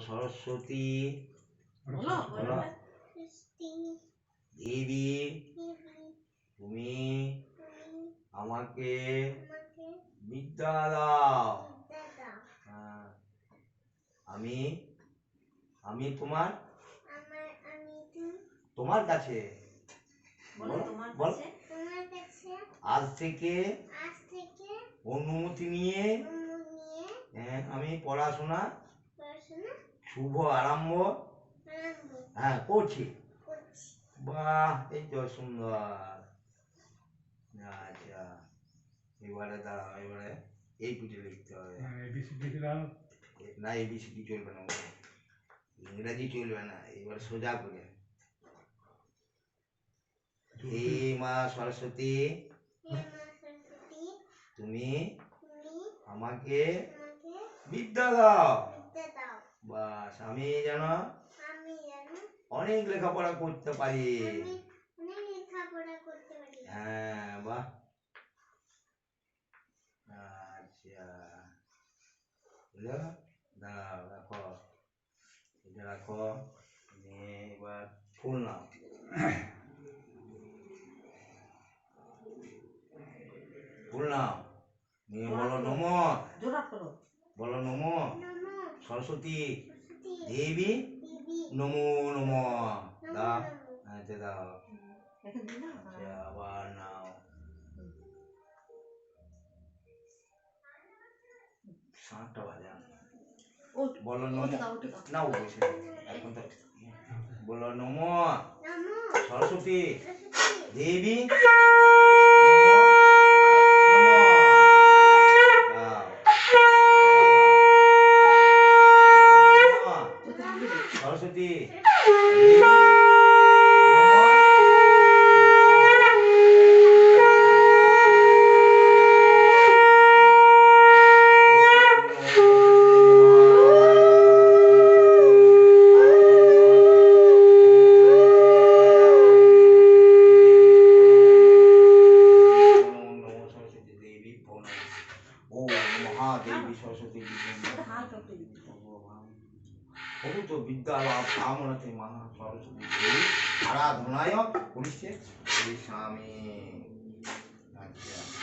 সরস্বতী বলো দেবী তুমি আমাকে বিদ্যা দাও। আমি আমি তোমার তোমার কাছে বল আজ থেকে অনুমতি নিয়ে আমি পড়াশোনা শুভ আরম্ভ করছি। বাহ, এই তো সুন্দর। আচ্ছা, এবারে দাঁড়াও, এবারে এই পিঠে লিখতে হবে। না, এবিসিডি চলবে না, ইংরেজি চলবে না, এবার সোজা করে। হে মা সরস্বতী তুমি আমাকে বিদ্যা দাও। বাস, আমি যেন অনেক লেখাপড়া করতে পারি। হ্যাঁ, বাহ। আচ্ছা, দাঁড়াও, রাখো, এটা রাখো। এবার ফুল নাও। ফুল নাও, নিয়ে বলো নমো। বলো নমো সরস্বতী দেবী নমো নমো। দাও, আচ্ছা দাও। আচ্ছা, আবার নাও। সাতটা বাজে। বলো নমো। না, ও বসে এখন তো। বলো নমো সরস্বতী দেবী সরস্বতী महादेवी सरस्वती बहुत विद्यालाभ कामनते महा सरस्वती देवी आराधनाय करिष्ये स्वामी। अच्छा।